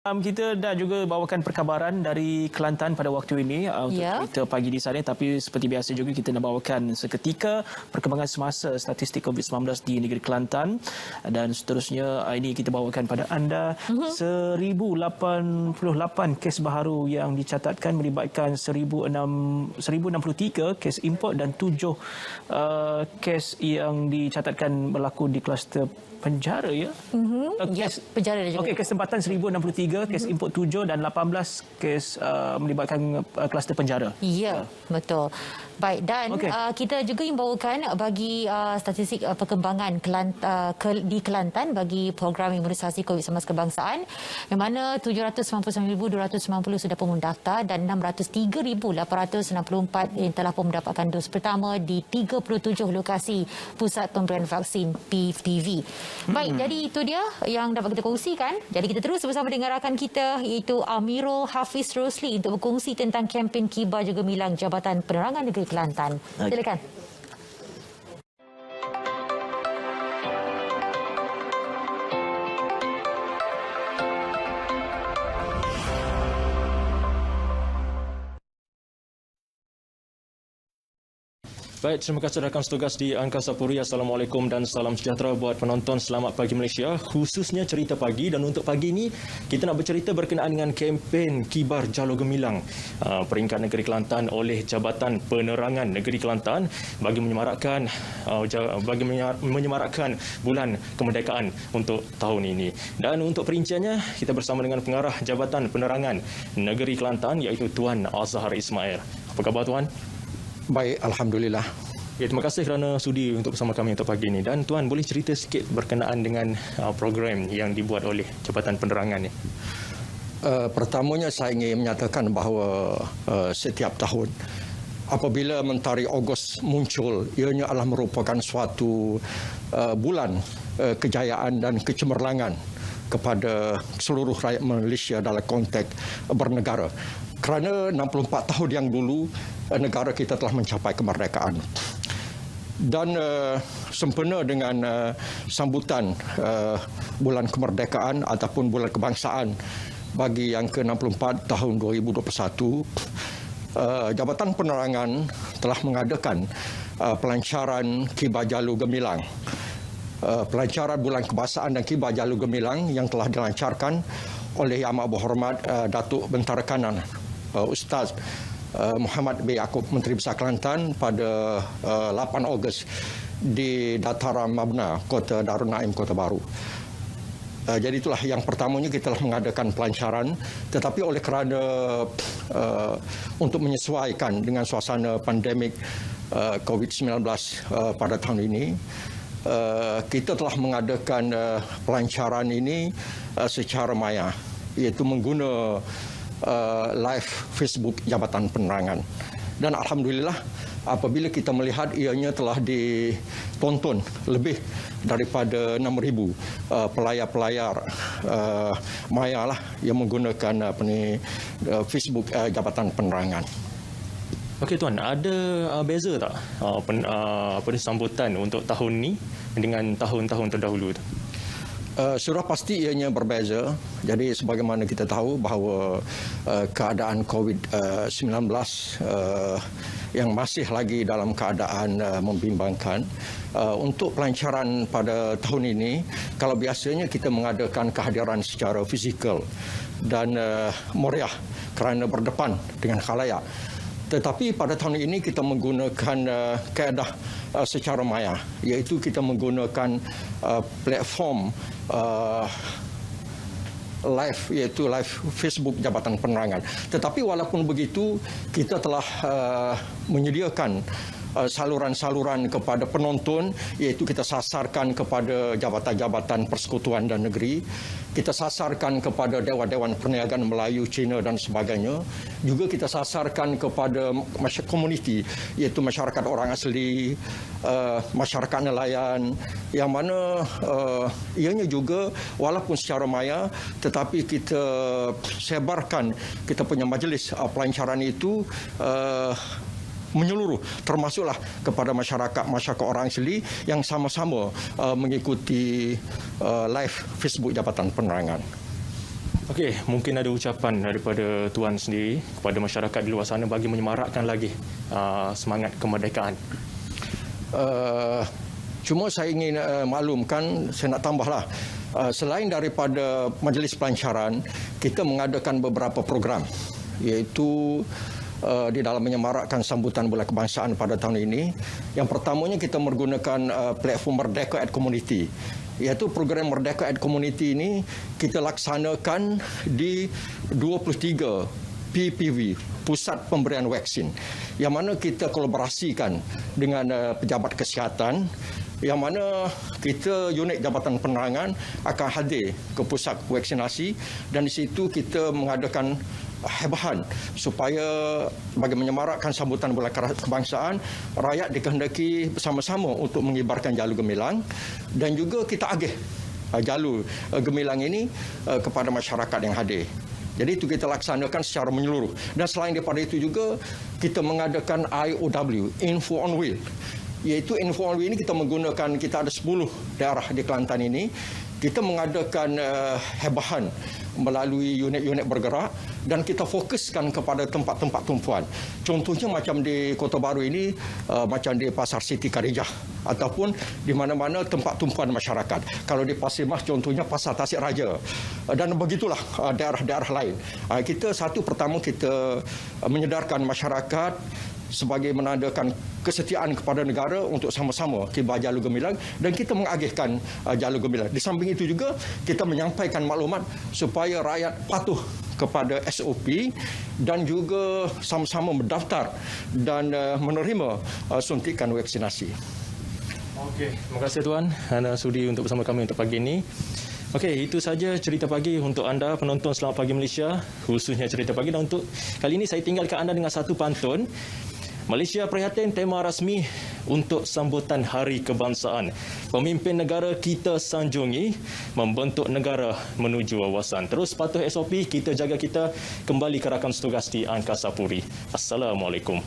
Kita dah juga bawakan perkabaran dari Kelantan pada waktu ini untuk kita pagi di sana, tapi seperti biasa juga kita nak bawakan seketika perkembangan semasa statistik COVID-19 di negeri Kelantan, dan seterusnya ini kita bawakan pada anda 1088 kes baharu yang dicatatkan melibatkan 1063 kes import dan 7 kes yang dicatatkan berlaku di kluster penjara penjara juga. Okey, kes tempatan 1063, kes import 7 dan 18 kes melibatkan kluster penjara. Ya, betul. Baik, dan kita juga membawakan bagi statistik perkembangan di Kelantan bagi program imunisasi COVID-19 kebangsaan, yang mana 799,290 sudah pun mendaftar dan 603,864 yang telah pun mendapatkan dos pertama di 37 lokasi pusat pemberian vaksin PPV. Baik, jadi itu dia yang dapat kita kongsikan. Jadi kita terus bersama dengan rakan kita, iaitu Amirul Hafiz Rosli, untuk berkongsi tentang kempen Kibar Jaga Gemilang Jabatan Penerangan Negeri Kelantan. Silakan. Baik, terima kasih rakan setugas di Angkasa Puri. Assalamualaikum dan salam sejahtera buat penonton. Selamat pagi Malaysia, khususnya cerita pagi. Dan untuk pagi ini, kita nak bercerita berkenaan dengan kempen Kibar Jalur Gemilang peringkat negeri Kelantan oleh Jabatan Penerangan Negeri Kelantan bagi menyemarakkan bulan kemerdekaan untuk tahun ini. Dan untuk perinciannya, kita bersama dengan pengarah Jabatan Penerangan Negeri Kelantan, iaitu Tuan Azhar Ismail. Apa khabar Tuan? Baik, Alhamdulillah. Ya, terima kasih kerana sudi untuk bersama kami untuk pagi ini. Dan Tuan, boleh cerita sikit berkenaan dengan program yang dibuat oleh Jabatan Penerangan ini? Pertamanya saya ingin menyatakan bahawa setiap tahun apabila Mentari Ogos muncul, ianya adalah merupakan suatu bulan kejayaan dan kecemerlangan kepada seluruh rakyat Malaysia dalam konteks bernegara. Kerana 64 tahun yang dulu, negara kita telah mencapai kemerdekaan. Dan sempena dengan sambutan bulan kemerdekaan ataupun bulan kebangsaan bagi yang ke-64 tahun 2021, Jabatan Penerangan telah mengadakan pelancaran Kibar Jalur Gemilang. Pelancaran bulan kebangsaan dan Kibar Jalur Gemilang yang telah dilancarkan oleh Yang Amat Berhormat Datuk Bentara Kanan Ustaz Muhammad bin Yaakob, Menteri Besar Kelantan, pada 8 Ogos di Dataran Mabna, Kota Darul Naim, Kota Baru. Jadi itulah yang pertamanya kita telah mengadakan pelancaran, tetapi oleh kerana untuk menyesuaikan dengan suasana pandemik COVID-19 pada tahun ini, kita telah mengadakan pelancaran ini secara maya, iaitu menggunakan live Facebook Jabatan Penerangan. Dan Alhamdulillah, apabila kita melihat ianya telah ditonton lebih daripada 6,000 pelayar-pelayar maya lah yang menggunakan Facebook Jabatan Penerangan. Okey Tuan, ada beza tak sambutan untuk tahun ni dengan tahun-tahun terdahulu tu? Sudah pasti ianya berbeza. Jadi sebagaimana kita tahu bahawa keadaan COVID-19 yang masih lagi dalam keadaan membimbangkan, untuk pelancaran pada tahun ini, kalau biasanya kita mengadakan kehadiran secara fizikal dan meriah kerana berdepan dengan khalayak, tetapi pada tahun ini kita menggunakan kaedah secara maya, iaitu kita menggunakan platform live, iaitu live Facebook Jabatan Penerangan. Tetapi walaupun begitu, kita telah menyediakan saluran-saluran kepada penonton, iaitu kita sasarkan kepada jabatan-jabatan persekutuan dan negeri, kita sasarkan kepada Dewan-Dewan Perniagaan Melayu, Cina dan sebagainya. Juga kita sasarkan kepada komuniti, iaitu masyarakat orang asli, masyarakat nelayan, yang mana ianya juga walaupun secara maya, tetapi kita sebarkan kita punya majlis pelancaran itu menyeluruh, termasuklah kepada masyarakat orang asli yang sama-sama mengikuti live Facebook Jabatan Penerangan. Okey Okey, mungkin ada ucapan daripada Tuan sendiri kepada masyarakat di luar sana bagi menyemarakkan lagi semangat kemerdekaan. Cuma saya ingin maklumkan, saya nak tambahlah. Selain daripada majlis pelancaran, kita mengadakan beberapa program, iaitu di dalam menyemarakkan sambutan Bulan Kebangsaan pada tahun ini. Yang pertamanya kita menggunakan platform Merdeka at Community. Iaitu program Merdeka at Community ini kita laksanakan di 23 PPV, Pusat Pemberian Vaksin, yang mana kita kolaborasikan dengan pejabat kesihatan, yang mana kita unit Jabatan Penerangan akan hadir ke pusat vaksinasi, dan di situ kita mengadakan hebahan supaya bagi menyemarakkan sambutan Bulan Kebangsaan, rakyat dikehendaki bersama-sama untuk mengibarkan jalur gemilang, dan juga kita agih jalur gemilang ini kepada masyarakat yang hadir. Jadi itu kita laksanakan secara menyeluruh. Dan selain daripada itu juga kita mengadakan IOW, Info on Wheel. Iaitu Info on Wheel ini kita menggunakan, kita ada 10 daerah di Kelantan ini. Kita mengadakan hebahan melalui unit-unit bergerak dan kita fokuskan kepada tempat-tempat tumpuan. Contohnya macam di Kota Baru ini, macam di Pasar Siti Khadijah ataupun di mana-mana tempat tumpuan masyarakat. Kalau di Pasir Mas contohnya Pasar Tasik Raja. Dan begitulah daerah-daerah lain. Kita pertama kita menyedarkan masyarakat sebagai menandakan kesetiaan kepada negara untuk sama-sama kibar jalur gemilang, dan kita mengagihkan jalur gemilang. Di samping itu juga kita menyampaikan maklumat supaya rakyat patuh kepada SOP dan juga sama-sama mendaftar dan menerima suntikan vaksinasi. Okey, terima kasih Tuan Anda sudi untuk bersama kami untuk pagi ini. Okey, itu saja cerita pagi untuk anda penonton Selamat Pagi Malaysia, khususnya cerita pagi. Dan untuk kali ini saya tinggalkan anda dengan satu pantun. Malaysia prihatin tema rasmi untuk sambutan Hari Kebangsaan. Pemimpin negara kita sanjungi membentuk negara menuju wawasan. Terus patuh SOP, kita jaga kita. Kembali ke rakan setugas di Angkasa Puri. Assalamualaikum.